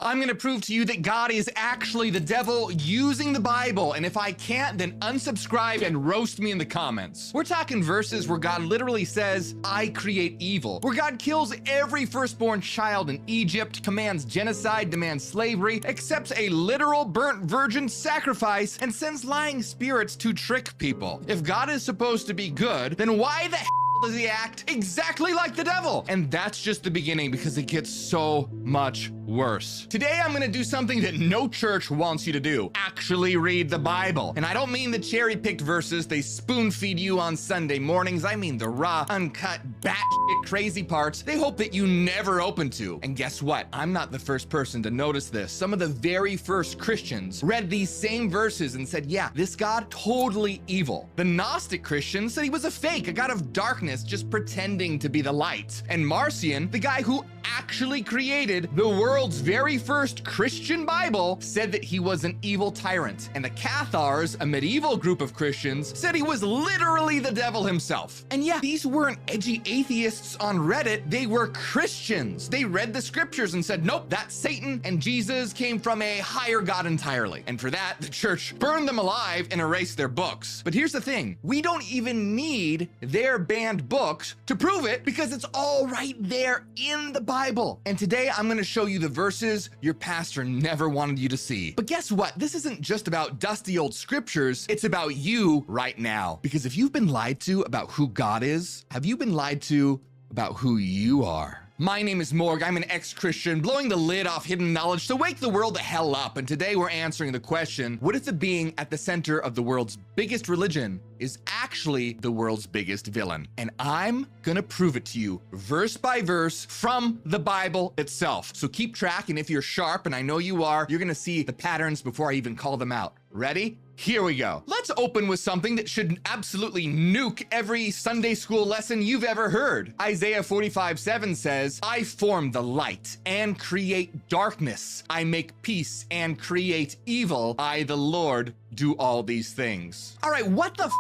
I'm gonna prove to you that God is actually the devil using the Bible, and if I can't, then unsubscribe and roast me in the comments. We're talking verses where God literally says, I create evil, where God kills every firstborn child in Egypt, commands genocide, demands slavery, accepts a literal burnt virgin sacrifice, and sends lying spirits to trick people. If God is supposed to be good, then why the hell does he act exactly like the devil? And that's just the beginning, because it gets so much worse. Today, I'm gonna do something that no church wants you to do. Actually read the Bible. And I don't mean the cherry-picked verses they spoon-feed you on Sunday mornings. I mean the raw, uncut, batshit crazy parts they hope that you never open to. And guess what? I'm not the first person to notice this. Some of the very first Christians read these same verses and said, yeah, this God, totally evil. The Gnostic Christians said he was a fake, a god of darkness just pretending to be the light. And Marcion, the guy who actually created the world's very first Christian Bible, said that he was an evil tyrant. And the Cathars, a medieval group of Christians, said he was literally the devil himself. And yeah, these weren't edgy atheists on Reddit, they were Christians. They read the scriptures and said, nope, that's Satan, and Jesus came from a higher God entirely. And for that, the church burned them alive and erased their books. But here's the thing, we don't even need their banned books to prove it, because it's all right there in the Bible. And today I'm gonna show you the verses your pastor never wanted you to see. But guess what? This isn't just about dusty old scriptures, it's about you right now. Because if you've been lied to about who God is, have you been lied to about who you are? My name is Morg, I'm an ex-Christian, blowing the lid off hidden knowledge to wake the world the hell up. And today we're answering the question, what if the being at the center of the world's biggest religion is actually the world's biggest villain? And I'm gonna prove it to you, verse by verse, from the Bible itself. So keep track, and if you're sharp, and I know you are, you're gonna see the patterns before I even call them out. Ready? Here we go. Let's open with something that should absolutely nuke every Sunday school lesson you've ever heard. Isaiah 45:7 says, I form the light and create darkness. I make peace and create evil. I, the Lord, do all these things. All right, what the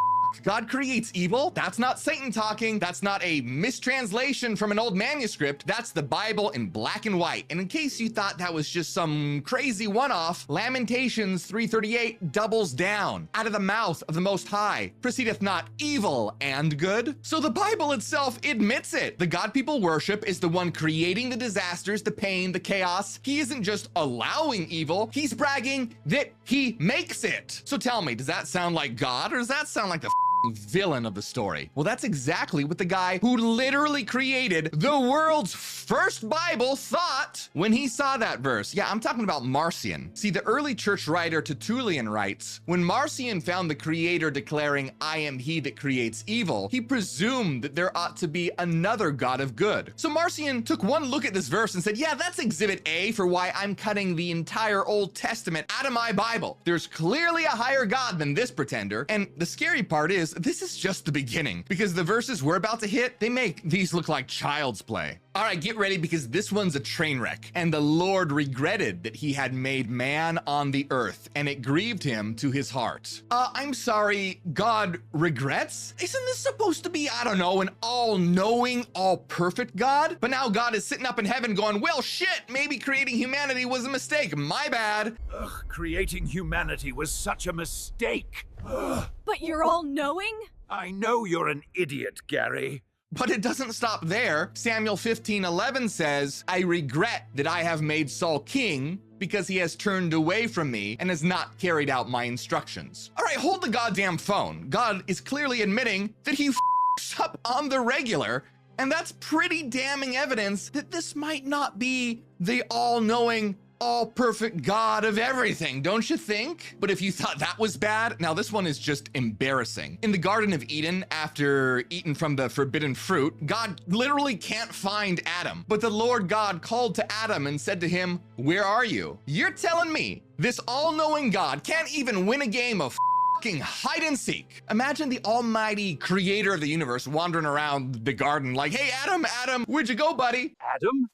God creates evil? That's not Satan talking. That's not a mistranslation from an old manuscript. That's the Bible in black and white. And in case you thought that was just some crazy one-off, Lamentations 3:38 doubles down. Out of the mouth of the Most High proceedeth not evil and good. So the Bible itself admits it. The God people worship is the one creating the disasters, the pain, the chaos. He isn't just allowing evil. He's bragging that he makes it. So tell me, does that sound like God, or does that sound like the villain of the story? Well, that's exactly what the guy who literally created the world's first Bible thought when he saw that verse. Yeah, I'm talking about Marcion. See, the early church writer Tertullian writes, when Marcion found the creator declaring, I am he that creates evil, he presumed that there ought to be another God of good. So Marcion took one look at this verse and said, yeah, that's exhibit A for why I'm cutting the entire Old Testament out of my Bible. There's clearly a higher God than this pretender. And the scary part is, this is just the beginning, because the verses we're about to hit, they make these look like child's play. All right, get ready, because this one's a train wreck. And the Lord regretted that he had made man on the earth, and it grieved him to his heart. I'm sorry, God regrets? Isn't this supposed to be, I don't know, an all-knowing, all-perfect God? But now God is sitting up in heaven going, well, shit, maybe creating humanity was a mistake. My bad. Ugh, creating humanity was such a mistake. Ugh. But you're all-knowing? I know you're an idiot, Gary. But it doesn't stop there. Samuel 15:11 says, I regret that I have made Saul king because he has turned away from me and has not carried out my instructions. All right, hold the goddamn phone. God is clearly admitting that he f***s up on the regular, and that's pretty damning evidence that this might not be the all-knowing, all-perfect God of everything, don't you think? But if you thought that was bad, now this one is just embarrassing. In the Garden of Eden, after eating from the forbidden fruit, God literally can't find Adam. But the Lord God called to Adam and said to him, where are you? You're telling me this all-knowing God can't even win a game of fucking hide and seek? Imagine the almighty creator of the universe wandering around the garden like, hey, Adam, where'd you go, buddy? Adam?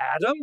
Adam?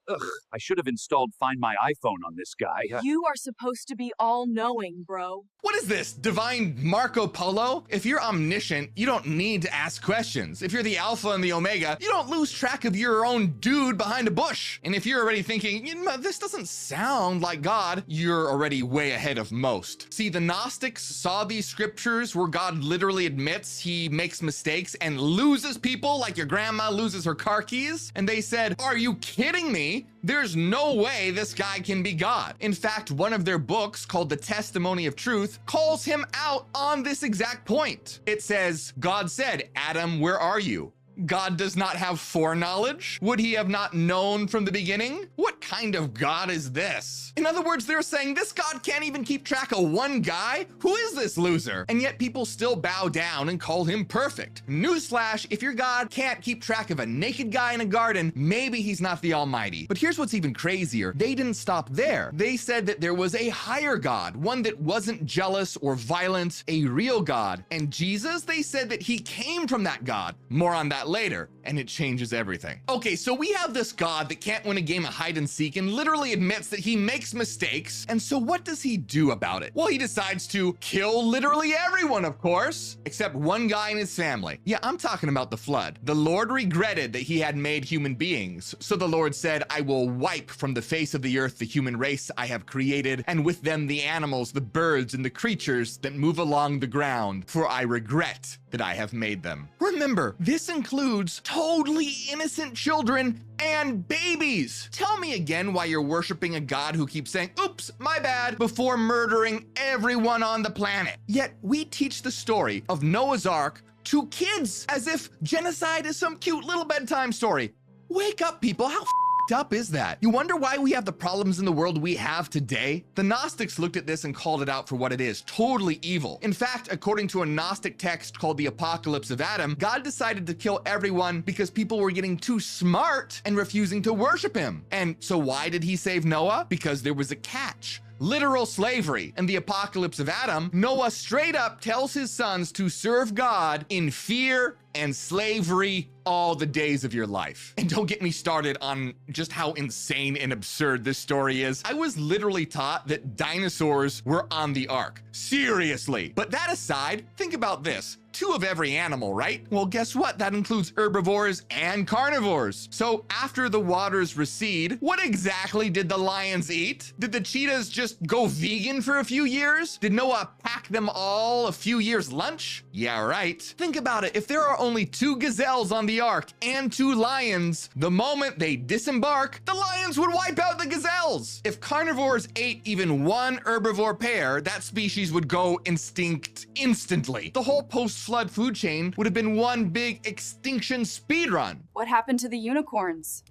Ugh, I should have installed Find My iPhone on this guy. You are supposed to be all-knowing, bro. What is this, divine Marco Polo? If you're omniscient, you don't need to ask questions. If you're the Alpha and the Omega, you don't lose track of your own dude behind a bush. And if you're already thinking, this doesn't sound like God, you're already way ahead of most. See, the Gnostics saw these scriptures where God literally admits he makes mistakes and loses people like your grandma loses her car keys. And they said, are you kidding me? There's no way this guy can be God. In fact, one of their books called The Testimony of Truth calls him out on this exact point. It says, God said, Adam, where are you? God does not have foreknowledge? Would he have not known from the beginning? What kind of God is this? In other words, they're saying this God can't even keep track of one guy? Who is this loser? And yet people still bow down and call him perfect. Newsflash, if your God can't keep track of a naked guy in a garden, maybe he's not the Almighty. But here's what's even crazier. They didn't stop there. They said that there was a higher God, one that wasn't jealous or violent, a real God. And Jesus, they said that he came from that God. More on that later, and it changes everything. Okay, so we have this God that can't win a game of hide and seek and literally admits that he makes mistakes. And so what does he do about it? Well, he decides to kill literally everyone, of course, except one guy and his family. Yeah, I'm talking about the flood. The Lord regretted that he had made human beings. So the Lord said, I will wipe from the face of the earth the human race I have created, and with them the animals, the birds, and the creatures that move along the ground, for I regret that I have made them. Remember, this includes totally innocent children and babies. Tell me again why you're worshiping a God who keeps saying, oops, my bad, before murdering everyone on the planet. Yet we teach the story of Noah's Ark to kids as if genocide is some cute little bedtime story. Wake up, people. How up is that? You wonder why we have the problems in the world we have today? The Gnostics looked at this and called it out for what it is, totally evil. In fact, according to a Gnostic text called the Apocalypse of Adam, God decided to kill everyone because people were getting too smart and refusing to worship him. And so why did he save Noah? Because there was a catch. Literal slavery. In the Apocalypse of Adam, Noah straight up tells his sons to serve God in fear and slavery all the days of your life. And don't get me started on just how insane and absurd this story is. I was literally taught that dinosaurs were on the ark. Seriously. But that aside, think about this. 2 of every animal, right? Well, guess what? That includes herbivores and carnivores. So after the waters recede, what exactly did the lions eat? Did the cheetahs just go vegan for a few years? Did Noah pack them all a few years lunch? Yeah, right. Think about it. If there are only 2 gazelles on the ark and 2 lions, the moment they disembark, the lions would wipe out the gazelles. If carnivores ate even one herbivore pair, that species would go extinct instantly. The whole post-flood food chain would have been one big extinction speedrun. What happened to the unicorns?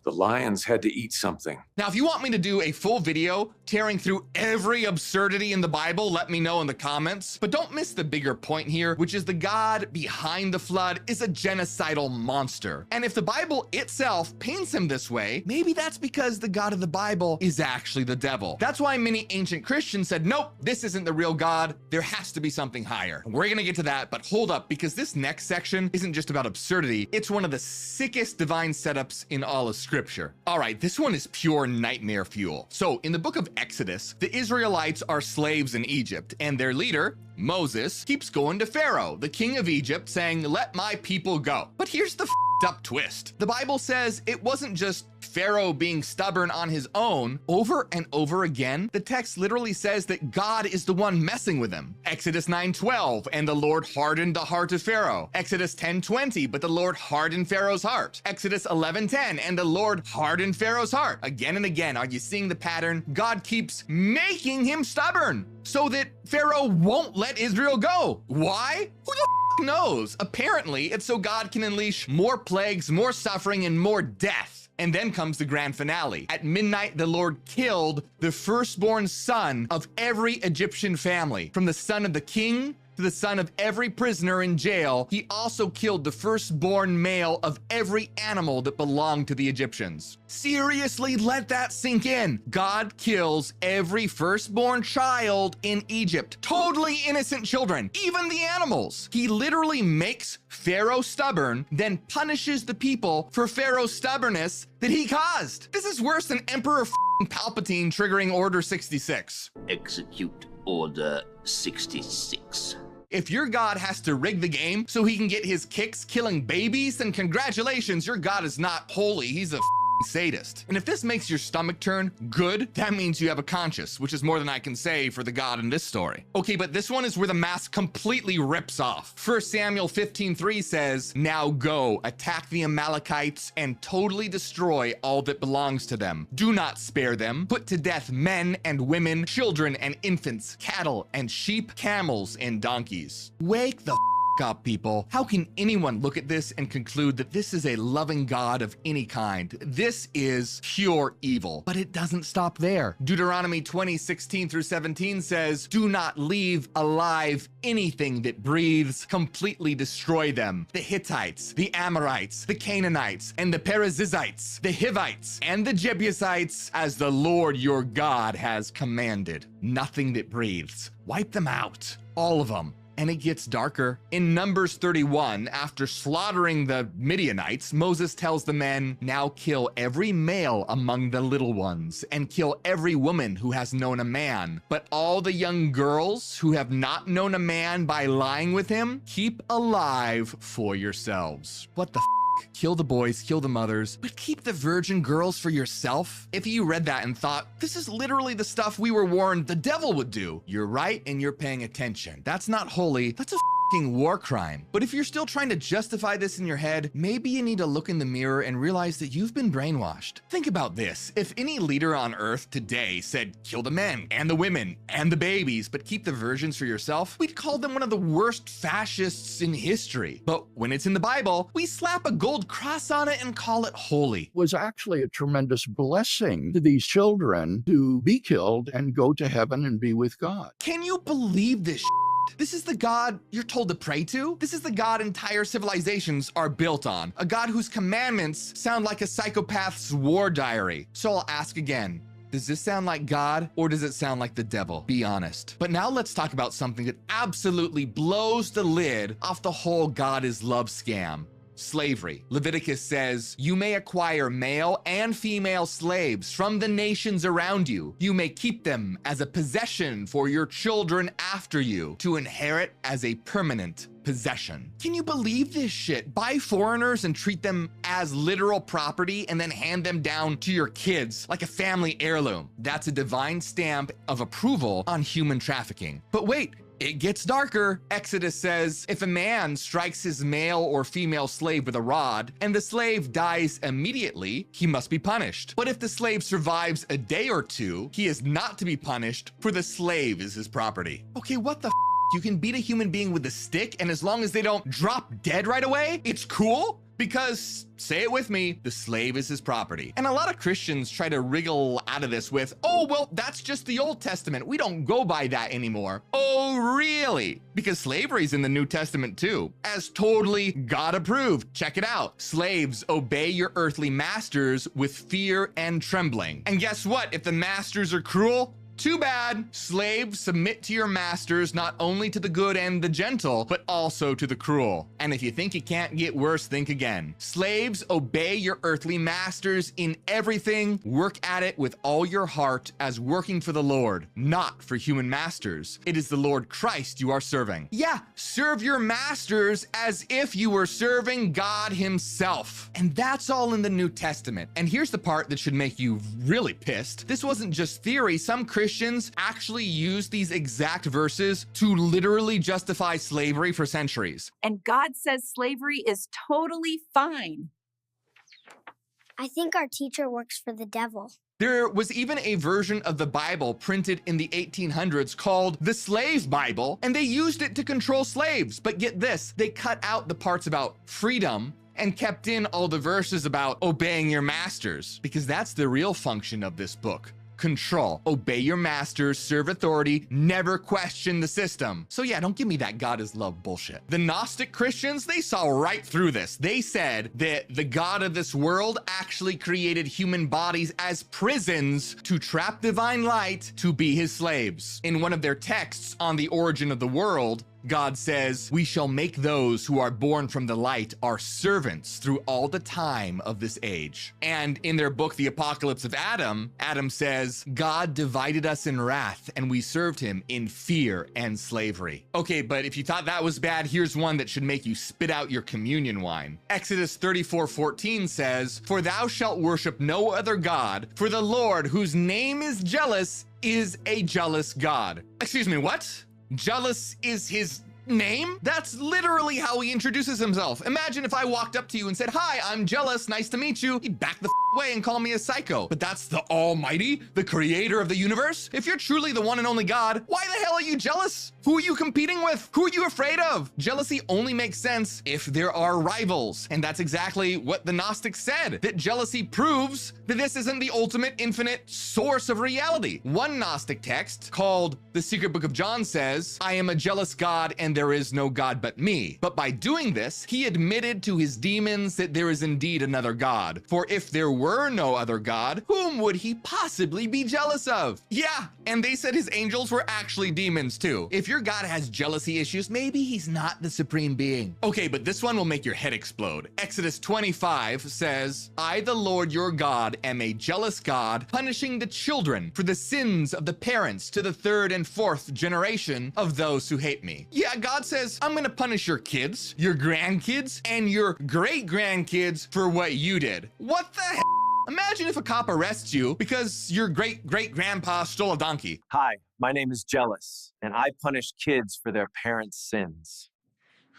The lions had to eat something. Now, if you want me to do a full video tearing through every absurdity in the Bible, let me know in the comments. But don't miss the bigger point here, which is the God behind the flood is a genocidal monster. And if the Bible itself paints him this way, maybe that's because the God of the Bible is actually the devil. That's why many ancient Christians said, nope, this isn't the real God. There has to be something higher. We're gonna get to that, but hold up, because this next section isn't just about absurdity. It's one of the sickest divine setups in all of Scripture. All right, this one is pure nightmare fuel. So in the book of Exodus, the Israelites are slaves in Egypt, and their leader, Moses, keeps going to Pharaoh, the king of Egypt, saying, let my people go. But here's the up twist. The Bible says it wasn't just Pharaoh being stubborn on his own. Over and over again, the text literally says that God is the one messing with him. Exodus 9:12, and the Lord hardened the heart of Pharaoh. Exodus 10:20, but the Lord hardened Pharaoh's heart. Exodus 11:10, and the Lord hardened Pharaoh's heart. Again and again, are you seeing the pattern? God keeps making him stubborn so that Pharaoh won't let Israel go. Why? Who the knows? Apparently, it's so God can unleash more plagues, more suffering, and more death. And then comes the grand finale. At midnight, the Lord killed the firstborn son of every Egyptian family, from the son of the king To the son of every prisoner in jail, he also killed the firstborn male of every animal that belonged to the Egyptians. Seriously, let that sink in. God kills every firstborn child in Egypt. Totally innocent children, even the animals. He literally makes Pharaoh stubborn, then punishes the people for Pharaoh's stubbornness that he caused. This is worse than Emperor Palpatine triggering Order 66. Execute Order 66. If your God has to rig the game so he can get his kicks killing babies, then congratulations, your God is not holy. He's a sadist. And if this makes your stomach turn good, that means you have a conscience, which is more than I can say for the God in this story. Okay, but this one is where the mask completely rips off. 1 Samuel 15:3 says, "Now go, attack the Amalekites and totally destroy all that belongs to them. Do not spare them. Put to death men and women, children and infants, cattle and sheep, camels and donkeys." Wake the up, people. How can anyone look at this and conclude that this is a loving God of any kind? This is pure evil. But it doesn't stop there. Deuteronomy 20:16-17 says, "Do not leave alive anything that breathes. Completely destroy them. The Hittites, the Amorites, the Canaanites, and the Perizzites, the Hivites, and the Jebusites, as the Lord your God has commanded. Nothing that breathes. Wipe them out. All of them." And it gets darker. In Numbers 31, after slaughtering the Midianites, Moses tells the men, "Now kill every male among the little ones, and kill every woman who has known a man. But all the young girls who have not known a man by lying with him, keep alive for yourselves." What the Kill the boys, kill the mothers, but keep the virgin girls for yourself? If you read that and thought, this is literally the stuff we were warned the devil would do, you're right and you're paying attention. That's not holy, that's a war crime. But if you're still trying to justify this in your head, maybe you need to look in the mirror and realize that you've been brainwashed. Think about this. If any leader on earth today said, kill the men and the women and the babies, but keep the virgins for yourself, we'd call them one of the worst fascists in history. But when it's in the Bible, we slap a gold cross on it and call it holy. Was actually a tremendous blessing to these children to be killed and go to heaven and be with God. Can you believe this shit? This is the God you're told to pray to? This is the God entire civilizations are built on. A God whose commandments sound like a psychopath's war diary. So I'll ask again. Does this sound like God or does it sound like the devil? Be honest. But now let's talk about something that absolutely blows the lid off the whole God is love scam. Slavery. Leviticus says, "You may acquire male and female slaves from the nations around you. You may keep them as a possession for your children after you to inherit as a permanent possession." Can you believe this shit? Buy foreigners and treat them as literal property and then hand them down to your kids like a family heirloom. That's a divine stamp of approval on human trafficking. But wait, it gets darker. Exodus says, "If a man strikes his male or female slave with a rod, and the slave dies immediately, he must be punished. But if the slave survives a day or two, he is not to be punished, for the slave is his property." Okay, what the You can beat a human being with a stick, and as long as they don't drop dead right away, it's cool? Because, say it with me, the slave is his property. And a lot of Christians try to wriggle out of this with, "Oh, well, that's just the Old Testament. We don't go by that anymore." Oh, really? Because slavery's in the New Testament too, as totally God approved. Check it out. Slaves, obey your earthly masters with fear and trembling. And guess what? If the masters are cruel, too bad. Slaves, submit to your masters, not only to the good and the gentle, but also to the cruel. And if you think it can't get worse, think again. Slaves, obey your earthly masters in everything. Work at it with all your heart as working for the Lord, not for human masters. It is the Lord Christ you are serving. Yeah, serve your masters as if you were serving God himself. And that's all in the New Testament. And here's the part that should make you really pissed. This wasn't just theory. Some Christians actually used these exact verses to literally justify slavery for centuries. And God says slavery is totally fine. I think our teacher works for the devil. There was even a version of the Bible printed in the 1800s called the Slave Bible, and they used it to control slaves. But get this, they cut out the parts about freedom and kept in all the verses about obeying your masters, because that's the real function of this book. control. Obey your masters, serve authority, never question the system. So yeah, don't give me that God is love bullshit. The Gnostic Christians, they saw right through this. They said that the God of this world actually created human bodies as prisons to trap divine light to be his slaves. In one of their texts on the origin of the world, God says, "We shall make those who are born from the light our servants through all the time of this age." And in their book, The Apocalypse of Adam, Adam says, "God divided us in wrath, and we served him in fear and slavery." Okay, but if you thought that was bad, here's one that should make you spit out your communion wine. Exodus 34:14 says, "For thou shalt worship no other God, for the Lord, whose name is jealous, is a jealous God." Excuse me, what? Jealous is his name? That's literally how he introduces himself. Imagine if I walked up to you and said, "Hi, I'm jealous, nice to meet you." You'd back the away and call me a psycho. But that's the Almighty, the creator of the universe? If you're truly the one and only God, why the hell are you jealous? Who are you competing with? Who are you afraid of? Jealousy only makes sense if there are rivals. And that's exactly what the Gnostics said, that jealousy proves that this isn't the ultimate infinite source of reality. One Gnostic text called The Secret Book of John says, "I am a jealous God and there is no God but me." But by doing this, he admitted to his demons that there is indeed another God. For if there were no other God, whom would he possibly be jealous of? Yeah, and they said his angels were actually demons too. If your God has jealousy issues, maybe he's not the supreme being. Okay, but this one will make your head explode. Exodus 25 says, "I, the Lord your God, am a jealous God, punishing the children for the sins of the parents to the third and fourth generation of those who hate me." Yeah, God says, I'm gonna punish your kids, your grandkids, and your great-grandkids for what you did. What the hell? Imagine if a cop arrests you because your great-great-grandpa stole a donkey. Hi, my name is Jealous, and I punish kids for their parents' sins.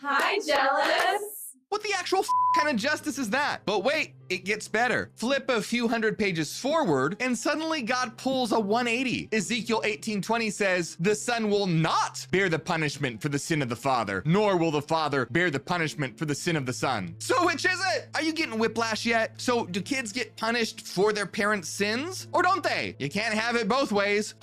Hi, Jealous. What the actual kind of justice is that? But wait, it gets better. Flip a few hundred pages forward, and suddenly God pulls a 180. Ezekiel 18:20 says, "The son will not bear the punishment for the sin of the father, nor will the father bear the punishment for the sin of the son." So which is it? Are you getting whiplash yet? So do kids get punished for their parents' sins, or don't they? You can't have it both ways.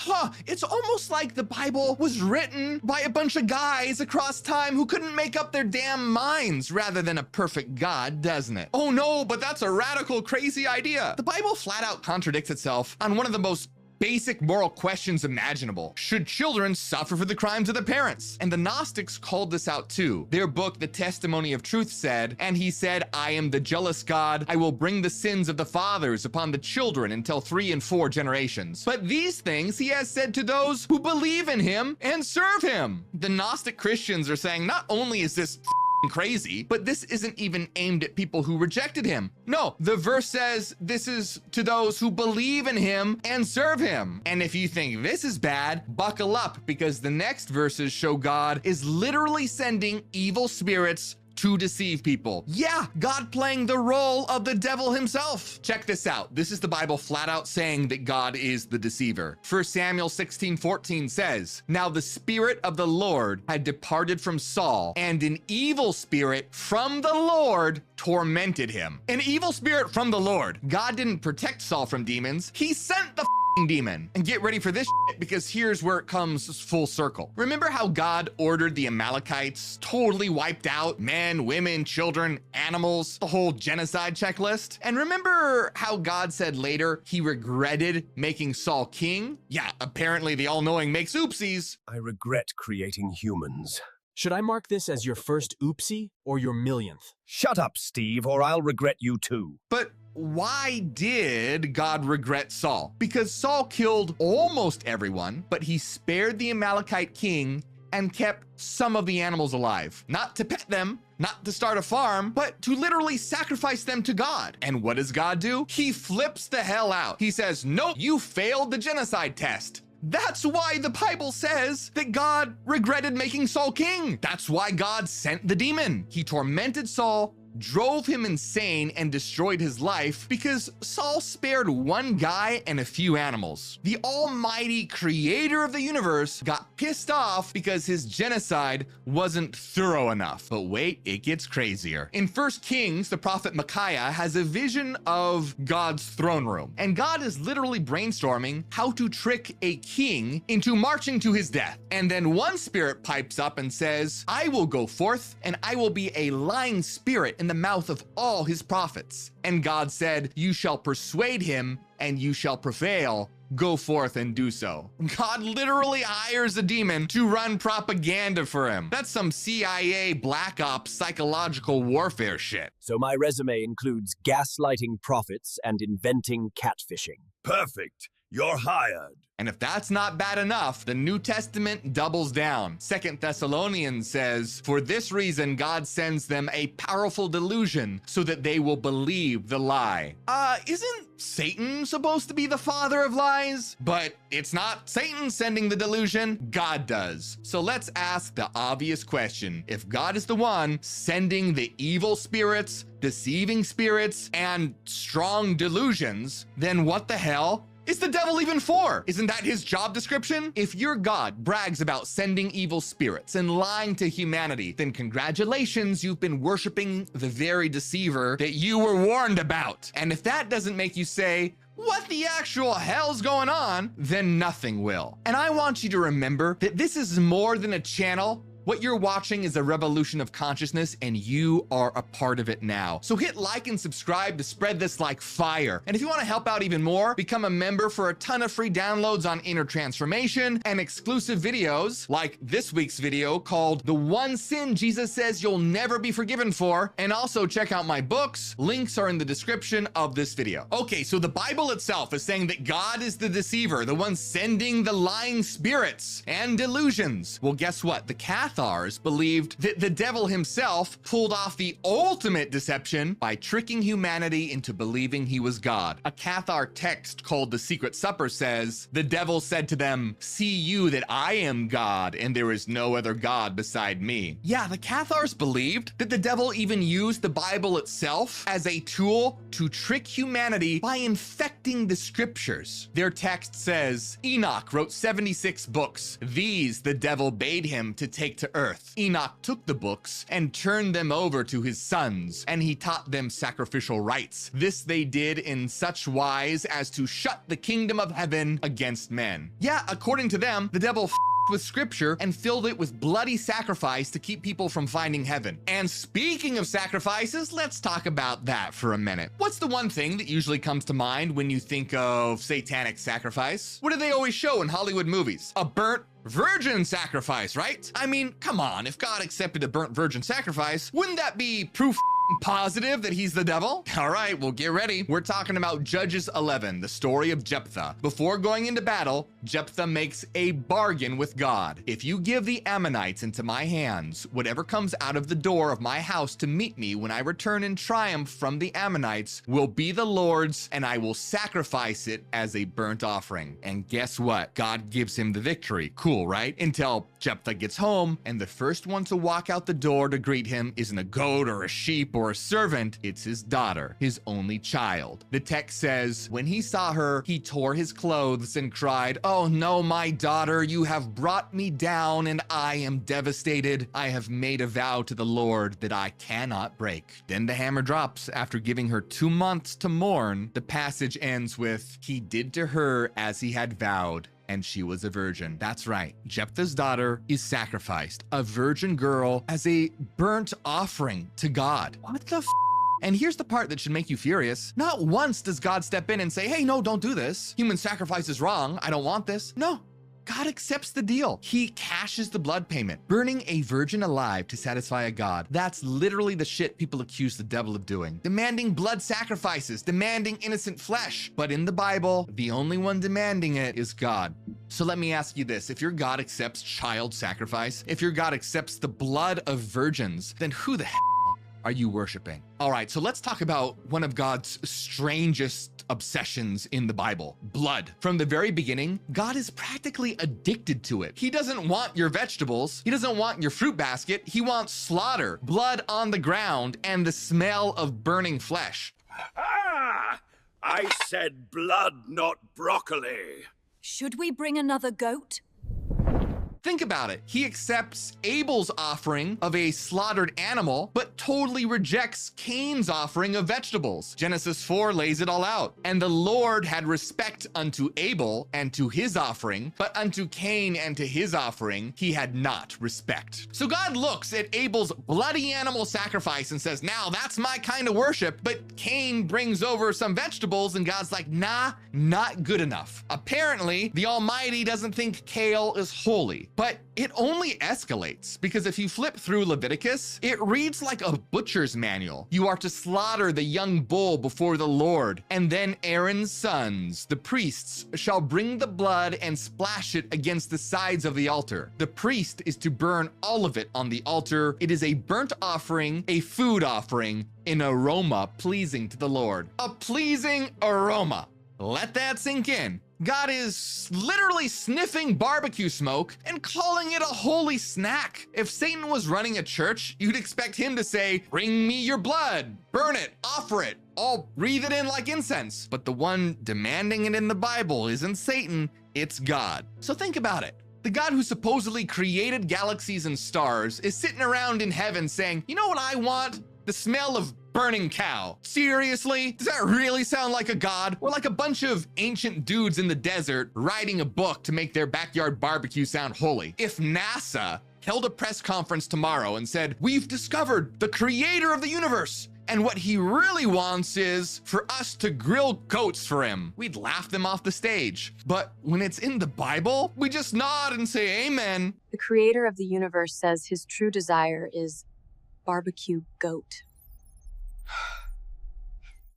It's almost like the Bible was written by a bunch of guys across time who couldn't make up their damn minds rather than a perfect God, doesn't it? Oh no, but that's a radical, crazy idea. The Bible flat out contradicts itself on one of the most basic moral questions imaginable. Should children suffer for the crimes of their parents? And the Gnostics called this out too. Their book, The Testimony of Truth, said, "And he said, I am the jealous God. I will bring the sins of the fathers upon the children until 3 and 4 generations. But these things he has said to those who believe in him and serve him." The Gnostic Christians are saying, not only is this crazy, but this isn't even aimed at people who rejected him. No, the verse says this is to those who believe in him and serve him. And if you think this is bad, buckle up, because the next verses show God is literally sending evil spirits to deceive people. Yeah, God playing the role of the devil himself. Check this out. This is the Bible flat out saying that God is the deceiver. 1 Samuel 16:14 says, "Now the spirit of the Lord had departed from Saul, and an evil spirit from the Lord tormented him." An evil spirit from the Lord. God didn't protect Saul from demons. He sent the demon. And get ready for this shit, because here's where it comes full circle. Remember how God ordered the Amalekites totally wiped out men, women, children, animals, the whole genocide checklist? And remember how God said later he regretted making Saul king? Yeah, apparently the all-knowing makes oopsies. I regret creating humans. Should I mark this as your first oopsie or your millionth? Shut up, Steve, or I'll regret you too. But why did God regret Saul? Because Saul killed almost everyone, but he spared the Amalekite king and kept some of the animals alive. Not to pet them, not to start a farm, but to literally sacrifice them to God. And what does God do? He flips the hell out. He says, "Nope, you failed the genocide test." That's why the Bible says that God regretted making Saul king. That's why God sent the demon. He tormented Saul drove him insane and destroyed his life because Saul spared one guy and a few animals. The almighty creator of the universe got pissed off because his genocide wasn't thorough enough. But wait, it gets crazier. In 1 Kings, the prophet Micaiah has a vision of God's throne room, and God is literally brainstorming how to trick a king into marching to his death. And then one spirit pipes up and says, I will go forth and I will be a lying spirit in the mouth of all his prophets. And God said, you shall persuade him and you shall prevail. Go forth and do so. God literally hires a demon to run propaganda for him. That's some CIA Black Ops psychological warfare shit. So my resume includes gaslighting prophets and inventing catfishing. Perfect. You're hired. And if that's not bad enough, the New Testament doubles down. 2 Thessalonians says, for this reason, God sends them a powerful delusion so that they will believe the lie. Isn't Satan supposed to be the father of lies? But it's not Satan sending the delusion, God does. So let's ask the obvious question. If God is the one sending the evil spirits, deceiving spirits, and strong delusions, then what the hell is the devil even for? Isn't that his job description? If your God brags about sending evil spirits and lying to humanity, then congratulations, you've been worshiping the very deceiver that you were warned about. And if that doesn't make you say, what the actual hell's going on, then nothing will. And I want you to remember that this is more than a channel. What you're watching is a revolution of consciousness, and you are a part of it now. So hit like and subscribe to spread this like fire. And if you want to help out even more, become a member for a ton of free downloads on inner transformation and exclusive videos like this week's video called The One Sin Jesus Says You'll Never Be Forgiven For. And also check out my books. Links are in the description of this video. Okay, so the Bible itself is saying that God is the deceiver, the one sending the lying spirits and delusions. Well, guess what? The Cathars believed that the devil himself pulled off the ultimate deception by tricking humanity into believing he was God. A Cathar text called The Secret Supper says, the devil said to them, see you that I am God and there is no other God beside me. Yeah, the Cathars believed that the devil even used the Bible itself as a tool to trick humanity by infecting the scriptures. Their text says, Enoch wrote 76 books. These the devil bade him to take to earth. Enoch took the books and turned them over to his sons, and he taught them sacrificial rites. This they did in such wise as to shut the kingdom of heaven against men. Yeah, according to them, the devil with scripture and filled it with bloody sacrifice to keep people from finding heaven. And speaking of sacrifices, let's talk about that for a minute. What's the one thing that usually comes to mind when you think of satanic sacrifice? What do they always show in Hollywood movies? A burnt virgin sacrifice, right? I mean, come on, if God accepted a burnt virgin sacrifice, wouldn't that be proof positive that he's the devil? All right, well, get ready. We're talking about Judges 11, the story of Jephthah. Before going into battle, Jephthah makes a bargain with God. If you give the Ammonites into my hands, whatever comes out of the door of my house to meet me when I return in triumph from the Ammonites will be the Lord's, and I will sacrifice it as a burnt offering. And guess what? God gives him the victory. Cool, right? Until Jephthah gets home, and the first one to walk out the door to greet him isn't a goat or a sheep or a servant, it's his daughter, his only child. The text says, when he saw her, he tore his clothes and cried, oh no, my daughter, you have brought me down and I am devastated. I have made a vow to the Lord that I cannot break. Then the hammer drops after giving her 2 months to mourn. The passage ends with, he did to her as he had vowed, and she was a virgin. That's right. Jephthah's daughter is sacrificed, a virgin girl, as a burnt offering to God. What the f? And here's the part that should make you furious. Not once does God step in and say, hey, no, don't do this. Human sacrifice is wrong. I don't want this. No. God accepts the deal. He cashes the blood payment, burning a virgin alive to satisfy a god. That's literally the shit people accuse the devil of doing. Demanding blood sacrifices, demanding innocent flesh. But in the Bible, the only one demanding it is God. So let me ask you this. If your God accepts child sacrifice, if your God accepts the blood of virgins, then who the hell are you worshiping? All right, so let's talk about one of God's strangest obsessions in the Bible, blood. From the very beginning, God is practically addicted to it. He doesn't want your vegetables. He doesn't want your fruit basket. He wants slaughter, blood on the ground, and the smell of burning flesh. Ah! I said blood, not broccoli. Should we bring another goat? Think about it. He accepts Abel's offering of a slaughtered animal, but totally rejects Cain's offering of vegetables. Genesis 4 lays it all out. And the Lord had respect unto Abel and to his offering, but unto Cain and to his offering he had not respect. So God looks at Abel's bloody animal sacrifice and says, now that's my kind of worship. But Cain brings over some vegetables and God's like, nah, not good enough. Apparently, the Almighty doesn't think kale is holy. But it only escalates because if you flip through Leviticus, it reads like a butcher's manual. You are to slaughter the young bull before the Lord, and then Aaron's sons, the priests, shall bring the blood and splash it against the sides of the altar. The priest is to burn all of it on the altar. It is a burnt offering, a food offering, an aroma pleasing to the Lord. A pleasing aroma. Let that sink in. God is literally sniffing barbecue smoke and calling it a holy snack. If Satan was running a church, you'd expect him to say, bring me your blood, burn it, offer it, I'll breathe it in like incense. But the one demanding it in the Bible isn't Satan, it's God. So think about it. The God who supposedly created galaxies and stars is sitting around in heaven saying, you know what I want? The smell of burning cow. Seriously? Does that really sound like a god? Or like a bunch of ancient dudes in the desert writing a book to make their backyard barbecue sound holy? If NASA held a press conference tomorrow and said, we've discovered the creator of the universe, and what he really wants is for us to grill goats for him, we'd laugh them off the stage. But when it's in the Bible, we just nod and say amen. The creator of the universe says his true desire is barbecue goat.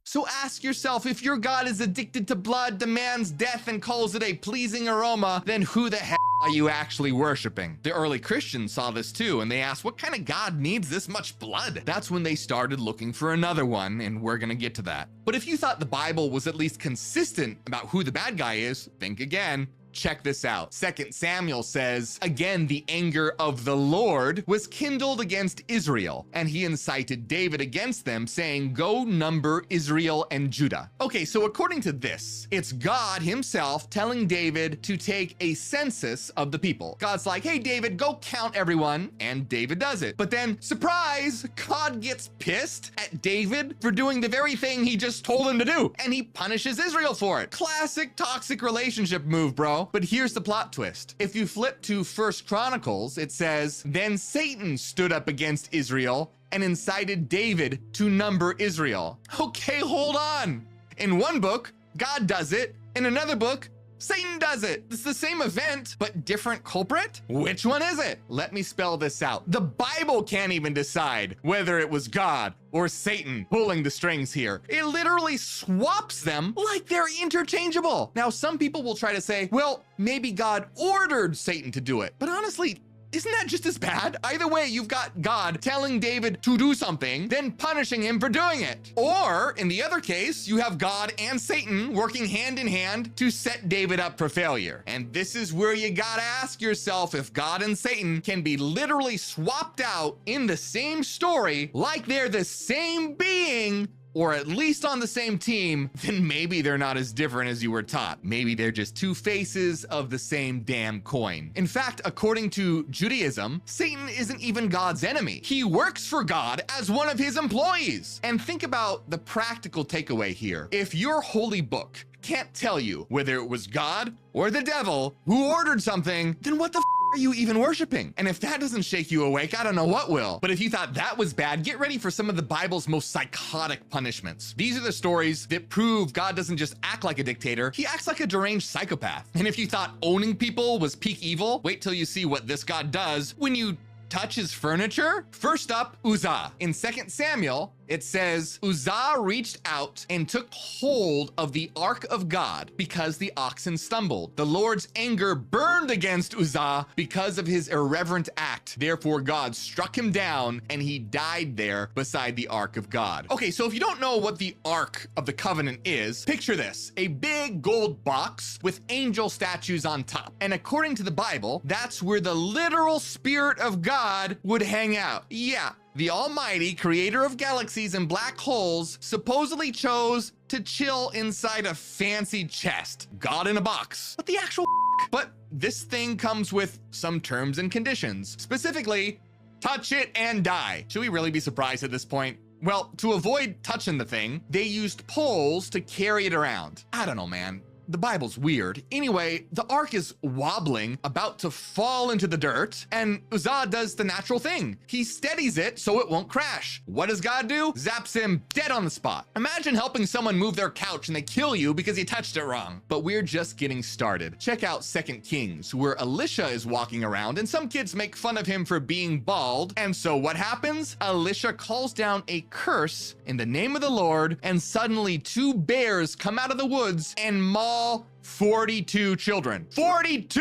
So ask yourself, if your God is addicted to blood, demands death, and calls it a pleasing aroma, then who the hell are you actually worshiping? The early Christians saw this too, and they asked, what kind of God needs this much blood? That's when they started looking for another one, and we're gonna get to that. But if you thought the Bible was at least consistent about who the bad guy is, think again. Check this out. 2 Samuel says, again, the anger of the Lord was kindled against Israel, and he incited David against them, saying, go number Israel and Judah. Okay, so according to this, it's God himself telling David to take a census of the people. God's like, hey, David, go count everyone, and David does it. But then, surprise, God gets pissed at David for doing the very thing he just told him to do, and he punishes Israel for it. Classic toxic relationship move, bro. But here's the plot twist. If you flip to 1 Chronicles, it says, then Satan stood up against Israel and incited David to number Israel. Okay, hold on. In one book, God does it. In another book, Satan does it. It's the same event, but different culprit? Which one is it? Let me spell this out. The Bible can't even decide whether it was God or Satan pulling the strings here. It literally swaps them like they're interchangeable. Now, some people will try to say, well, maybe God ordered Satan to do it. But honestly, isn't that just as bad? Either way, you've got God telling David to do something, then punishing him for doing it. Or, in the other case, you have God and Satan working hand in hand to set David up for failure. And this is where you gotta ask yourself if God and Satan can be literally swapped out in the same story like they're the same being, or at least on the same team, then maybe they're not as different as you were taught. Maybe they're just two faces of the same damn coin. In fact, according to Judaism, Satan isn't even God's enemy. He works for God as one of his employees. And think about the practical takeaway here. If your holy book can't tell you whether it was God or the devil who ordered something, then what the are you even worshiping? And if that doesn't shake you awake, I don't know what will. But if you thought that was bad, get ready for some of the Bible's most psychotic punishments. These are the stories that prove God doesn't just act like a dictator, he acts like a deranged psychopath. And if you thought owning people was peak evil, wait till you see what this God does when you touch his furniture. First up, Uzzah. In 2 Samuel, It says, Uzzah reached out and took hold of the ark of God because the oxen stumbled. The Lord's anger burned against Uzzah because of his irreverent act. Therefore, God struck him down and he died there beside the ark of God. Okay, so if you don't know what the Ark of the Covenant is, picture this: a big gold box with angel statues on top. And according to the Bible, that's where the literal Spirit of God would hang out. Yeah. The Almighty, creator of galaxies and black holes, supposedly chose to chill inside a fancy chest. God in a box. What the actual f***? But this thing comes with some terms and conditions. Specifically, touch it and die. Should we really be surprised at this point? Well, to avoid touching the thing, they used poles to carry it around. I don't know, man. The Bible's weird. Anyway, the ark is wobbling, about to fall into the dirt, and Uzzah does the natural thing. He steadies it so it won't crash. What does God do? Zaps him dead on the spot. Imagine helping someone move their couch and they kill you because you touched it wrong. But we're just getting started. Check out 2 Kings, where Elisha is walking around and some kids make fun of him for being bald. And so what happens? Elisha calls down a curse in the name of the Lord, and suddenly 2 bears come out of the woods and maul 42 children. 42!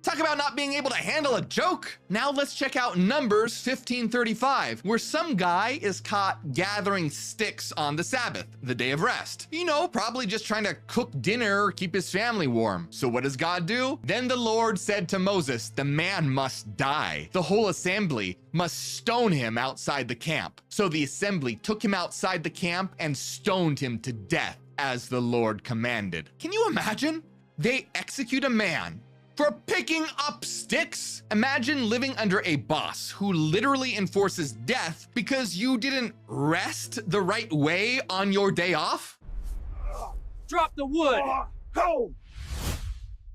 Talk about not being able to handle a joke. Now let's check out Numbers 15:35, where some guy is caught gathering sticks on the Sabbath, the day of rest. You know, probably just trying to cook dinner or keep his family warm. So what does God do? Then the Lord said to Moses, the man must die. The whole assembly must stone him outside the camp. So the assembly took him outside the camp and stoned him to death, as the Lord commanded. Can you imagine? They execute a man for picking up sticks? Imagine living under a boss who literally enforces death because you didn't rest the right way on your day off. Drop the wood! Go!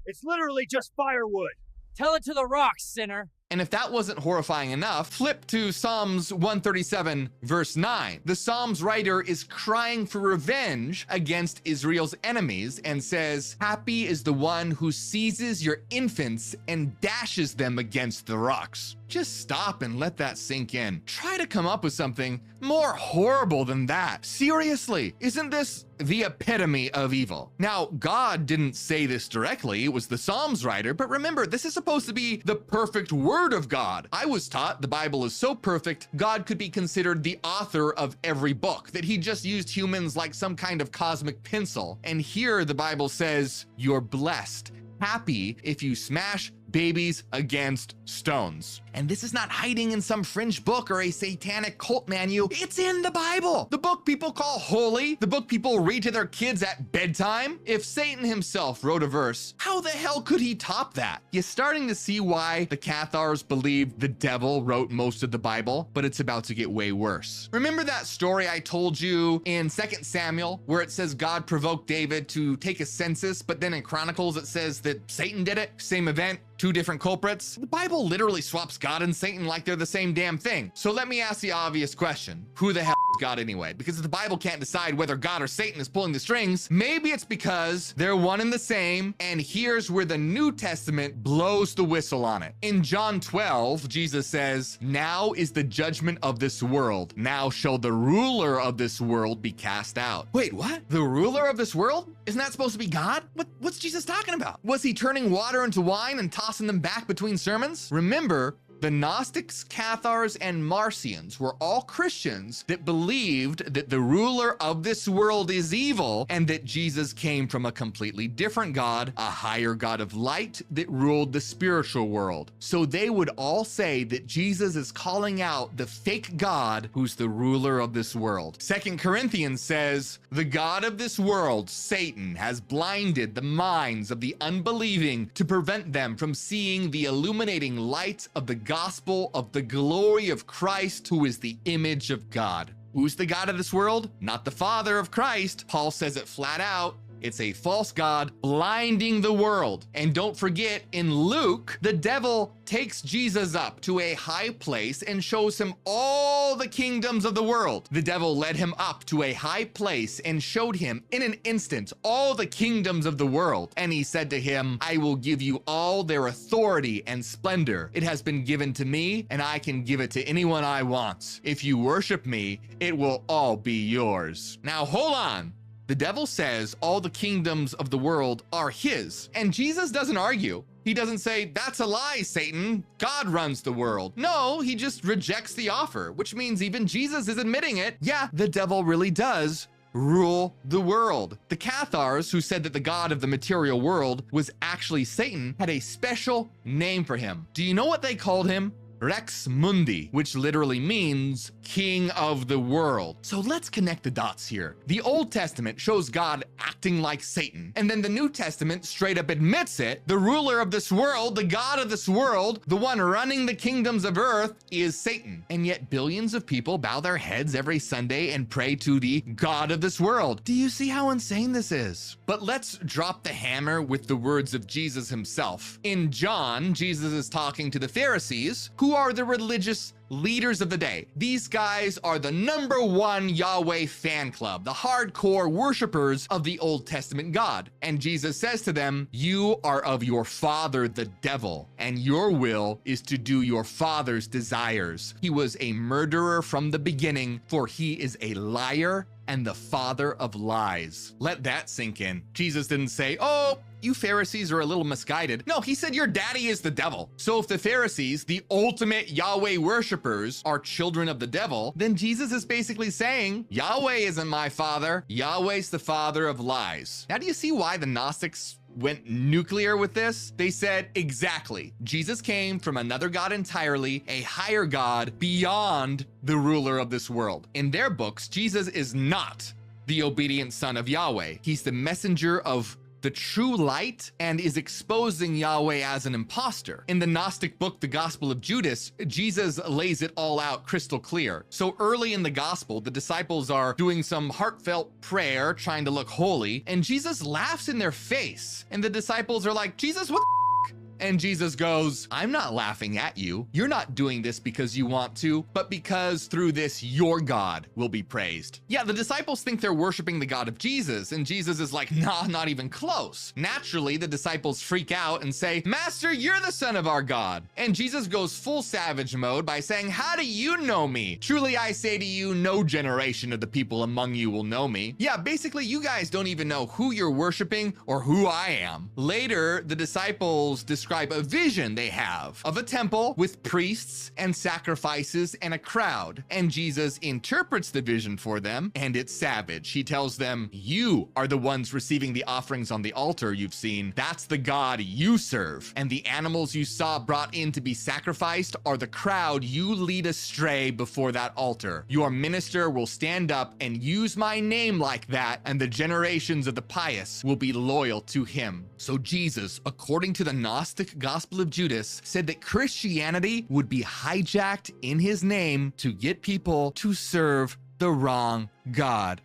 It's literally just firewood. Tell it to the rocks, sinner. And if that wasn't horrifying enough, flip to Psalms 137, verse 9. The Psalms writer is crying for revenge against Israel's enemies and says, happy is the one who seizes your infants and dashes them against the rocks. Just stop and let that sink in. Try to come up with something more horrible than that. Seriously, isn't this the epitome of evil? Now, God didn't say this directly, it was the Psalms writer, but remember, this is supposed to be the perfect word of God. I was taught the Bible is so perfect, God could be considered the author of every book, that he just used humans like some kind of cosmic pencil. And here the Bible says, you're blessed, happy if you smash babies against stones. And this is not hiding in some fringe book or a satanic cult manual. It's in the Bible. The book people call holy, the book people read to their kids at bedtime. If Satan himself wrote a verse, how the hell could he top that? You're starting to see why the Cathars believe the devil wrote most of the Bible, but it's about to get way worse. Remember that story I told you in 2 Samuel, where it says God provoked David to take a census, but then in Chronicles it says that Satan did it? Same event, 2 different culprits? The Bible literally swaps God and Satan like they're the same damn thing. So let me ask the obvious question. Who the hell is God anyway? Because if the Bible can't decide whether God or Satan is pulling the strings, maybe it's because they're one and the same, and here's where the New Testament blows the whistle on it. In John 12, Jesus says, now is the judgment of this world. Now shall the ruler of this world be cast out. Wait, what? The ruler of this world? Isn't that supposed to be God? What's Jesus talking about? Was he turning water into wine and tossing them back between sermons? Remember, the Gnostics, Cathars, and Marcions were all Christians that believed that the ruler of this world is evil and that Jesus came from a completely different God, a higher God of light that ruled the spiritual world. So they would all say that Jesus is calling out the fake God who's the ruler of this world. 2 Corinthians says, the God of this world, Satan, has blinded the minds of the unbelieving to prevent them from seeing the illuminating light of the gospel of the glory of Christ, who is the image of God. Who's the God of this world? Not the Father of Christ. Paul says it flat out. It's a false god blinding the world. And don't forget, in Luke, the devil takes Jesus up to a high place and shows him all the kingdoms of the world. The devil led him up to a high place and showed him in an instant all the kingdoms of the world. And he said to him, I will give you all their authority and splendor. It has been given to me, and I can give it to anyone I want. If you worship me, it will all be yours. Now hold on. The devil says all the kingdoms of the world are his, and Jesus doesn't argue. He doesn't say, that's a lie, Satan. God runs the world. No, he just rejects the offer, which means even Jesus is admitting it. Yeah, the devil really does rule the world. The Cathars, who said that the god of the material world was actually Satan, had a special name for him. Do you know what they called him? Rex Mundi, which literally means king of the world. So let's connect the dots here. The Old Testament shows God acting like Satan, and then the New Testament straight up admits it. The ruler of this world, the god of this world, the one running the kingdoms of earth is Satan. And yet billions of people bow their heads every Sunday and pray to the god of this world. Do you see how insane this is? But let's drop the hammer with the words of Jesus himself. In John, Jesus is talking to the Pharisees, who are the religious leaders of the day. These guys are the #1 Yahweh fan club, the hardcore worshipers of the Old Testament God. And Jesus says to them, you are of your father, the devil, and your will is to do your father's desires. He was a murderer from the beginning, for he is a liar and the father of lies. Let that sink in. Jesus didn't say, oh, you Pharisees are a little misguided. No, he said your daddy is the devil. So if the Pharisees, the ultimate Yahweh worshipers, are children of the devil, then Jesus is basically saying, Yahweh isn't my father. Yahweh's the father of lies. Now, do you see why the Gnostics went nuclear with this? They said, exactly. Jesus came from another God entirely, a higher God beyond the ruler of this world. In their books, Jesus is not the obedient son of Yahweh. He's the messenger of the true light and is exposing Yahweh as an imposter. In the Gnostic book, The Gospel of Judas, Jesus lays it all out crystal clear. So early in the gospel, the disciples are doing some heartfelt prayer, trying to look holy, and Jesus laughs in their face. And the disciples are like, Jesus, what the f-? And Jesus goes, I'm not laughing at you. You're not doing this because you want to, but because through this, your God will be praised. Yeah, the disciples think they're worshiping the God of Jesus, and Jesus is like, nah, not even close. Naturally, the disciples freak out and say, Master, you're the son of our God. And Jesus goes full savage mode by saying, how do you know me? Truly, I say to you, no generation of the people among you will know me. Yeah, basically, you guys don't even know who you're worshiping or who I am. Later, the disciples describe a vision they have of a temple with priests and sacrifices and a crowd. And Jesus interprets the vision for them, and it's savage. He tells them, you are the ones receiving the offerings on the altar you've seen. That's the God you serve. And the animals you saw brought in to be sacrificed are the crowd you lead astray before that altar. Your minister will stand up and use my name like that, and the generations of the pious will be loyal to him. So Jesus, according to the Gnostic Gospel of Judas, said that Christianity would be hijacked in his name to get people to serve the wrong God.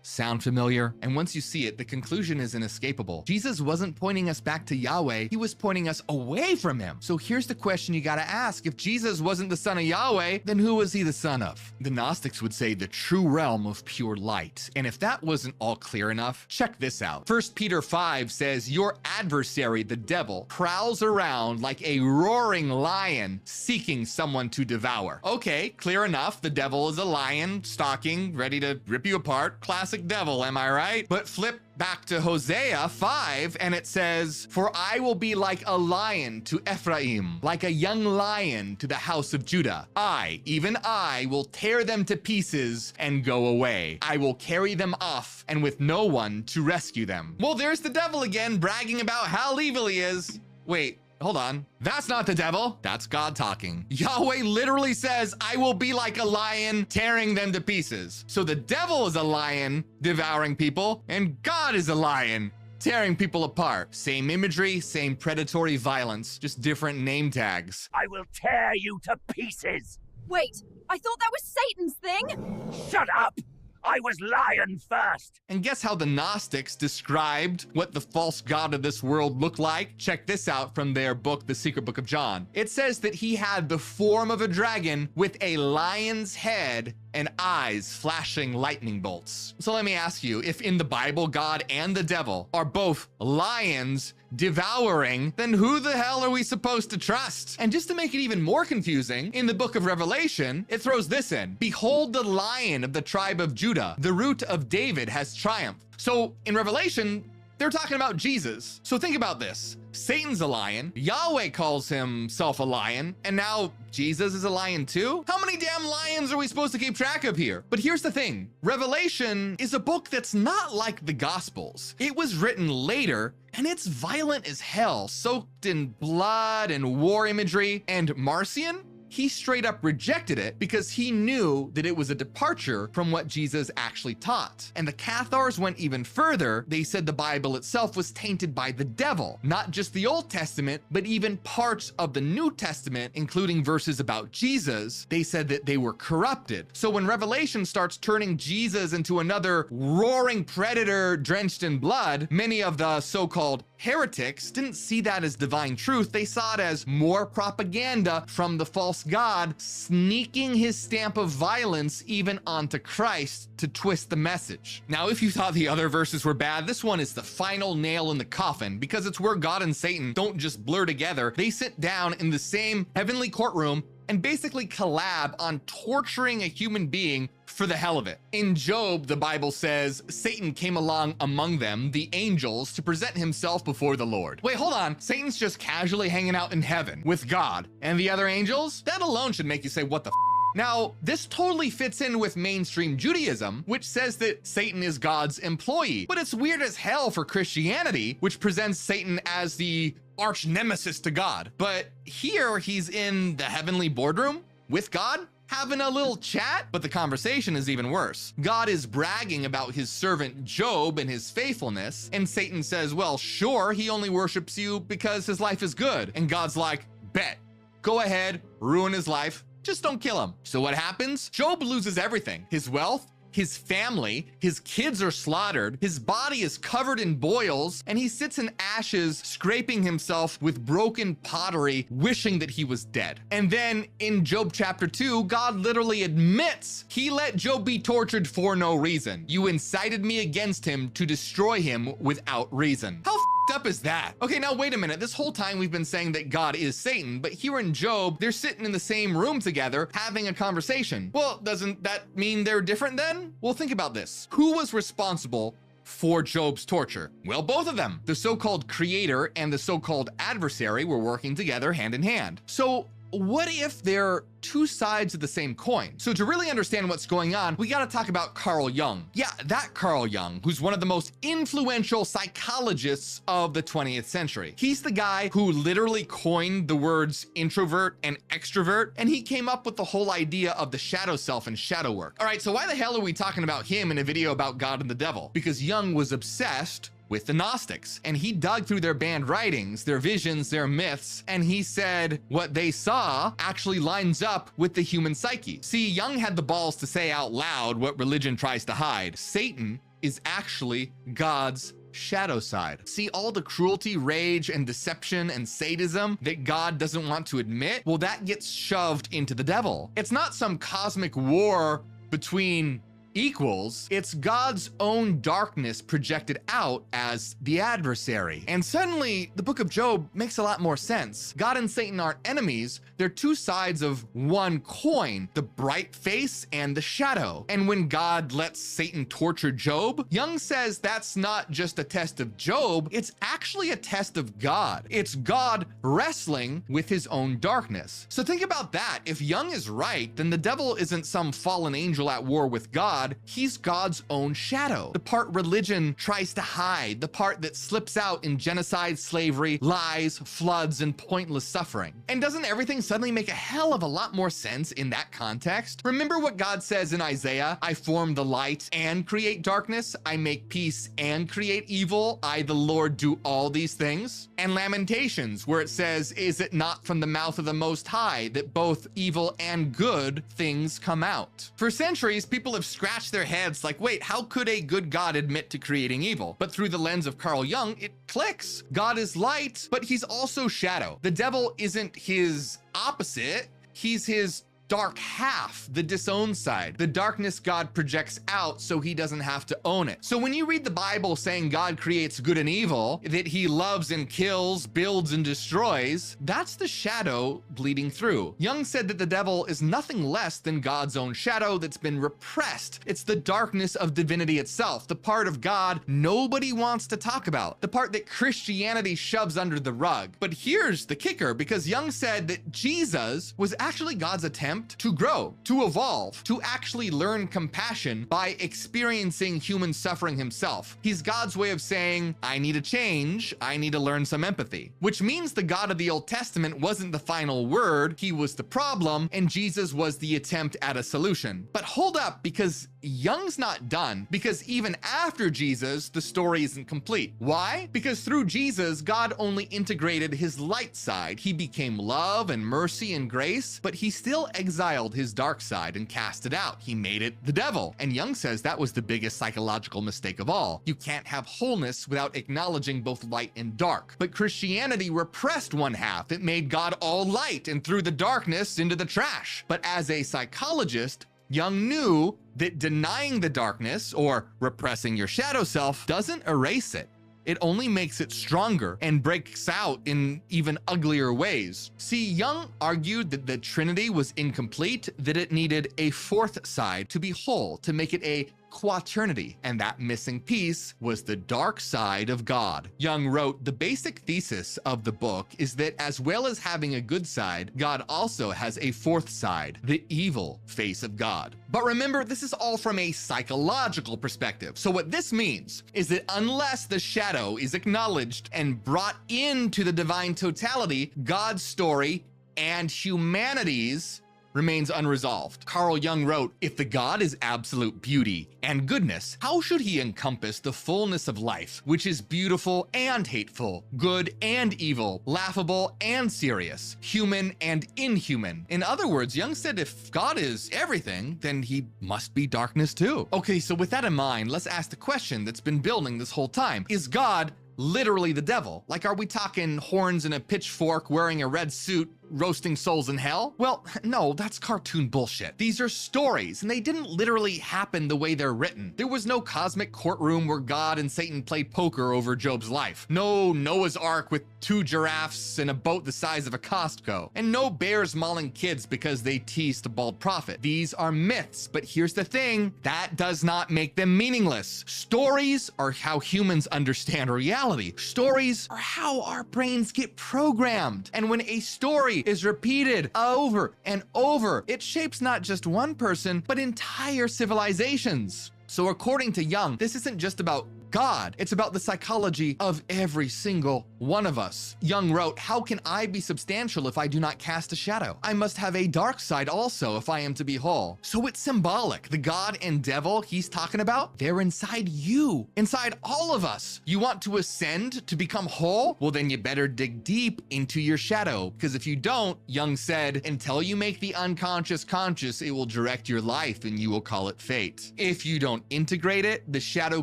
Sound familiar? And once you see it, the conclusion is inescapable. Jesus wasn't pointing us back to Yahweh, he was pointing us away from him. So here's the question you gotta ask. If Jesus wasn't the son of Yahweh, then who was he the son of? The Gnostics would say the true realm of pure light. And if that wasn't all clear enough, check this out. 1 Peter 5 says, your adversary, the devil, prowls around like a roaring lion seeking someone to devour. Okay, clear enough. The devil is a lion, stalking, ready to rip you apart. Classic devil, am I right? But flip back to Hosea 5 and it says, for I will be like a lion to Ephraim, like a young lion to the house of Judah. I, even I, will tear them to pieces and go away. I will carry them off and with no one to rescue them. Well, there's the devil again, bragging about how evil he is. Wait, hold on. That's not the devil. That's God talking. Yahweh literally says, I will be like a lion tearing them to pieces. So the devil is a lion devouring people, and God is a lion tearing people apart. Same imagery, same predatory violence, just different name tags. I will tear you to pieces. Wait, I thought that was Satan's thing. Shut up! I was lion first. And guess how the Gnostics described what the false god of this world looked like? Check this out from their book, The Secret Book of John. It says that he had the form of a dragon with a lion's head and eyes flashing lightning bolts. So let me ask you, if in the Bible, God and the devil are both lions devouring, then who the hell are we supposed to trust? And just to make it even more confusing, in the book of Revelation, it throws this in. Behold, the Lion of the tribe of Judah, the root of David has triumphed. So in Revelation, they're talking about Jesus. So think about this. Satan's a lion, Yahweh calls himself a lion, and now Jesus is a lion too? How many damn lions are we supposed to keep track of here? But here's the thing. Revelation is a book that's not like the Gospels. It was written later, and it's violent as hell, soaked in blood and war imagery. And Marcion, he straight up rejected it because he knew that it was a departure from what Jesus actually taught. And the Cathars went even further. They said the Bible itself was tainted by the devil, not just the Old Testament, but even parts of the New Testament, including verses about Jesus. They said that they were corrupted. So when Revelation starts turning Jesus into another roaring predator drenched in blood, many of the so-called heretics didn't see that as divine truth. They saw it as more propaganda from the false god, sneaking his stamp of violence even onto Christ to twist the message. Now, if you thought the other verses were bad, this one is the final nail in the coffin because it's where God and Satan don't just blur together. They sit down in the same heavenly courtroom and basically collab on torturing a human being for the hell of it. In Job, the Bible says, Satan came along among them, the angels, to present himself before the Lord. Wait, hold on. Satan's just casually hanging out in heaven with God and the other angels? That alone should make you say, what the f? Now, this totally fits in with mainstream Judaism, which says that Satan is God's employee. But it's weird as hell for Christianity, which presents Satan as the arch nemesis to God. But here he's in the heavenly boardroom with God, having a little chat, but the conversation is even worse. God is bragging about his servant Job and his faithfulness, and Satan says, well, sure, he only worships you because his life is good. And God's like, bet, go ahead, ruin his life, just don't kill him. So what happens? Job loses everything, his wealth, his family, his kids are slaughtered, his body is covered in boils, and he sits in ashes, scraping himself with broken pottery, wishing that he was dead. And then in Job chapter 2, God literally admits he let Job be tortured for no reason. You incited me against him to destroy him without reason. How up is that? Okay, now wait a minute. This whole time we've been saying that God is Satan, but here in Job, they're sitting in the same room together having a conversation. Well, doesn't that mean they're different then? Well, think about this. Who was responsible for Job's torture? Well, both of them. The so-called creator and the so-called adversary were working together hand in hand. So what if they're two sides of the same coin? So to really understand what's going on, we gotta talk about Carl Jung. Yeah, that Carl Jung, who's one of the most influential psychologists of the 20th century. He's the guy who literally coined the words introvert and extrovert, and he came up with the whole idea of the shadow self and shadow work. All right, so why the hell are we talking about him in a video about God and the devil? Because Jung was obsessed with the Gnostics, and he dug through their banned writings, their visions, their myths, and he said what they saw actually lines up with the human psyche. See, Jung had the balls to say out loud what religion tries to hide. Satan is actually God's shadow side. See all the cruelty, rage, and deception and sadism that God doesn't want to admit? Well, that gets shoved into the devil. It's not some cosmic war between equals, it's God's own darkness projected out as the adversary. And suddenly, the book of Job makes a lot more sense. God and Satan aren't enemies, they're two sides of one coin, the bright face and the shadow. And when God lets Satan torture Job, Jung says that's not just a test of Job, it's actually a test of God. It's God wrestling with his own darkness. So think about that. If Jung is right, then the devil isn't some fallen angel at war with God, he's God's own shadow. The part religion tries to hide, the part that slips out in genocide, slavery, lies, floods, and pointless suffering. And doesn't everything suddenly make a hell of a lot more sense in that context? Remember what God says in Isaiah, I form the light and create darkness, I make peace and create evil, I the Lord do all these things? And Lamentations, where it says, is it not from the mouth of the Most High that both evil and good things come out? For centuries, people have scratched scratch their heads like, wait, how could a good God admit to creating evil? But through the lens of Carl Jung, it clicks. God is light, but he's also shadow. The devil isn't his opposite, he's his dark half, the disowned side. The darkness God projects out so he doesn't have to own it. So when you read the Bible saying God creates good and evil, that he loves and kills, builds and destroys, that's the shadow bleeding through. Jung said that the devil is nothing less than God's own shadow that's been repressed. It's the darkness of divinity itself, the part of God nobody wants to talk about, the part that Christianity shoves under the rug. But here's the kicker, because Jung said that Jesus was actually God's attempt to grow, to evolve, to actually learn compassion by experiencing human suffering himself. He's God's way of saying, I need a change, I need to learn some empathy. Which means the God of the Old Testament wasn't the final word, he was the problem, and Jesus was the attempt at a solution. But hold up, because Jung's not done, because even after Jesus, the story isn't complete. Why? Because through Jesus, God only integrated his light side. He became love and mercy and grace, but he still exiled his dark side and cast it out. He made it the devil. And Jung says that was the biggest psychological mistake of all. You can't have wholeness without acknowledging both light and dark. But Christianity repressed one half. It made God all light and threw the darkness into the trash. But as a psychologist, Jung knew that denying the darkness or repressing your shadow self doesn't erase it. It only makes it stronger and breaks out in even uglier ways. See, Jung argued that the Trinity was incomplete, that it needed a fourth side to be whole, to make it a quaternity, and that missing piece was the dark side of God. Jung wrote, the basic thesis of the book is that as well as having a good side, God also has a fourth side, the evil face of God. But remember, this is all from a psychological perspective. So what this means is that unless the shadow is acknowledged and brought into the divine totality, God's story and humanity's remains unresolved. Carl Jung wrote, if the God is absolute beauty and goodness, how should he encompass the fullness of life, which is beautiful and hateful, good and evil, laughable and serious, human and inhuman? In other words, Jung said if God is everything, then he must be darkness too. Okay, so with that in mind, let's ask the question that's been building this whole time. Is God literally the devil? Like, are we talking horns and a pitchfork, wearing a red suit, roasting souls in hell? Well, no, that's cartoon bullshit. These are stories, and they didn't literally happen the way they're written. There was no cosmic courtroom where God and Satan played poker over Job's life. No Noah's Ark with 2 giraffes and a boat the size of a Costco. And no bears mauling kids because they teased a bald prophet. These are myths, but here's the thing, that does not make them meaningless. Stories are how humans understand reality. Stories are how our brains get programmed. And when a story is repeated over and over, it shapes not just one person, but entire civilizations. So according to Jung, this isn't just about God, it's about the psychology of every single one of us. Jung wrote, how can I be substantial if I do not cast a shadow? I must have a dark side also if I am to be whole. So it's symbolic. The God and devil he's talking about, they're inside you, inside all of us. You want to ascend, to become whole? Well, then you better dig deep into your shadow, because if you don't, Jung said, until you make the unconscious conscious, it will direct your life and you will call it fate. If you don't integrate it, the shadow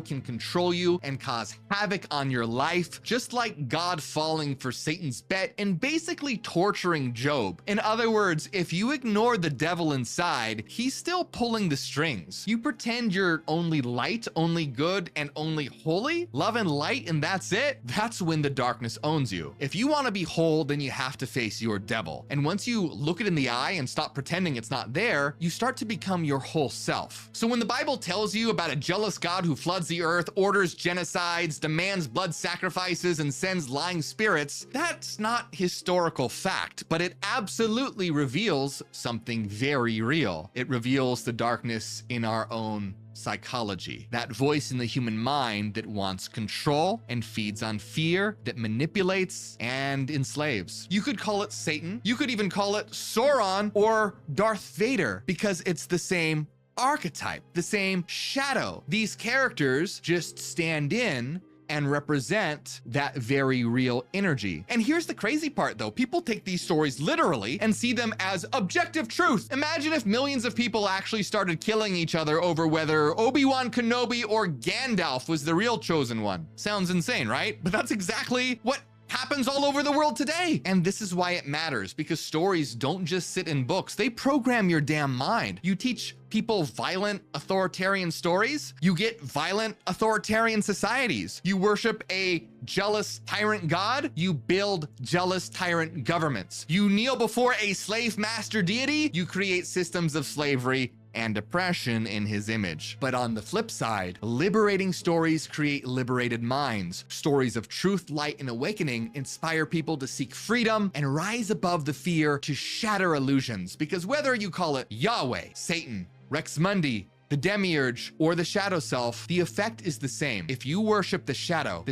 can control you and cause havoc on your life, just like God falling for Satan's bet and basically torturing Job. In other words, if you ignore the devil inside, he's still pulling the strings. You pretend you're only light, only good, and only holy, love and light, and that's it. That's when the darkness owns you. If you want to be whole, then you have to face your devil. And once you look it in the eye and stop pretending it's not there, you start to become your whole self. So when the Bible tells you about a jealous God who floods the earth, orders genocides, demands blood sacrifices, and sends lying spirits, that's not historical fact, but it absolutely reveals something very real. It reveals the darkness in our own psychology, that voice in the human mind that wants control and feeds on fear, that manipulates and enslaves. You could call it Satan, you could even call it Sauron or Darth Vader, because it's the same archetype, the same shadow. These characters just stand in and represent that very real energy. And here's the crazy part though. People take these stories literally and see them as objective truth. Imagine if millions of people actually started killing each other over whether Obi-Wan Kenobi or Gandalf was the real chosen one. Sounds insane, right? But that's exactly what happens all over the world today. And this is why it matters, because stories don't just sit in books, they program your damn mind. You teach people violent authoritarian stories, you get violent authoritarian societies. You worship a jealous tyrant god, you build jealous tyrant governments. You kneel before a slave master deity, you create systems of slavery and oppression in his image. But on the flip side, liberating stories create liberated minds. Stories of truth, light, and awakening inspire people to seek freedom and rise above the fear to shatter illusions. Because whether you call it Yahweh, Satan, Rex Mundi, the Demiurge, or the Shadow Self, the effect is the same. If you worship the shadow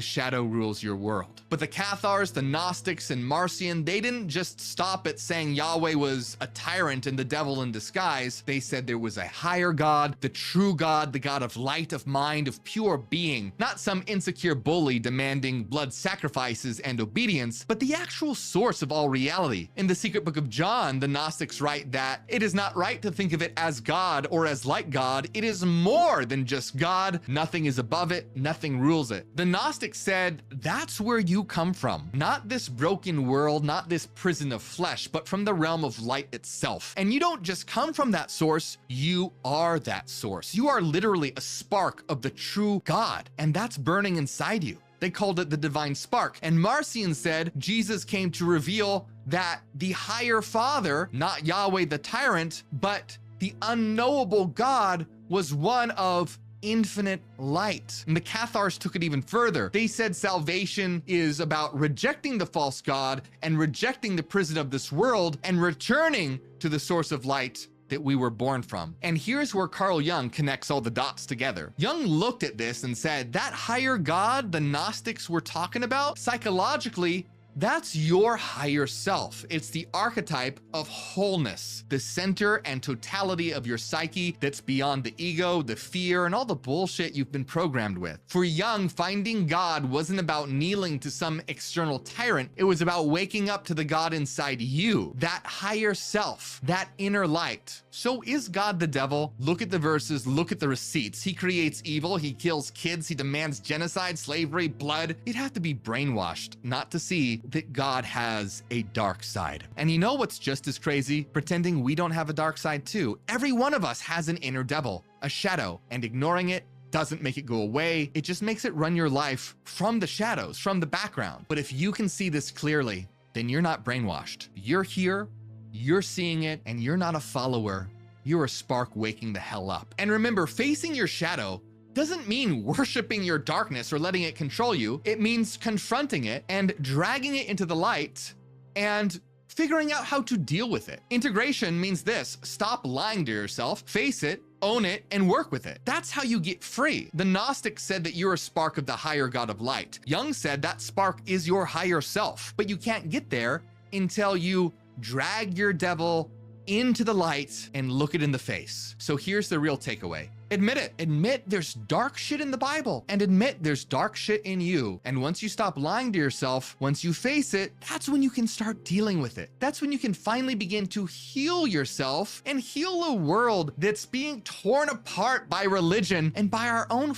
rules your world. But the Cathars, the Gnostics, and Marcion, they didn't just stop at saying Yahweh was a tyrant and the devil in disguise. They said there was a higher God, the true God, the God of light, of mind, of pure being. Not some insecure bully demanding blood sacrifices and obedience, but the actual source of all reality. In the Secret Book of John, the Gnostics write that it is not right to think of it as God or as like God. It is more than just God. Nothing is above it. Nothing rules it. The Gnostics said, that's where you come from. Not this broken world, not this prison of flesh, but from the realm of light itself. And you don't just come from that source, you are that source. You are literally a spark of the true God, and that's burning inside you. They called it the divine spark. And Marcion said Jesus came to reveal that the higher Father, not Yahweh the tyrant, but the unknowable God, was one of infinite light. And the Cathars took it even further. They said salvation is about rejecting the false God and rejecting the prison of this world and returning to the source of light that we were born from. And here's where Carl Jung connects all the dots together. Jung looked at this and said, that higher God the Gnostics were talking about, psychologically, that's your higher self. It's the archetype of wholeness, the center and totality of your psyche that's beyond the ego, the fear, and all the bullshit you've been programmed with. For Jung, finding God wasn't about kneeling to some external tyrant. It was about waking up to the God inside you, that higher self, that inner light. So is God the devil? Look at the verses, look at the receipts. He creates evil, he kills kids, he demands genocide, slavery, blood. You'd have to be brainwashed not to see that God has a dark side. And you know what's just as crazy? Pretending we don't have a dark side too. Every one of us has an inner devil, a shadow, and ignoring it doesn't make it go away. It just makes it run your life from the shadows, from the background. But if you can see this clearly, then you're not brainwashed. You're here, you're seeing it, and you're not a follower. You're a spark waking the hell up. And remember, facing your shadow doesn't mean worshiping your darkness or letting it control you. It means confronting it and dragging it into the light and figuring out how to deal with it. Integration means this: stop lying to yourself, face it, own it, and work with it. That's how you get free. The Gnostics said that you're a spark of the higher God of light. Jung said that spark is your higher self, but you can't get there until you drag your devil into the light and look it in the face. So here's the real takeaway. Admit it. Admit there's dark shit in the Bible, and admit there's dark shit in you. And once you stop lying to yourself, once you face it, that's when you can start dealing with it. That's when you can finally begin to heal yourself and heal a world that's being torn apart by religion and by our own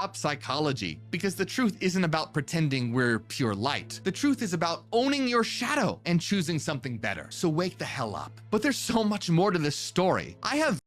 up psychology. Because the truth isn't about pretending we're pure light. The truth is about owning your shadow and choosing something better. So wake the hell up. But there's so much more to this story. I have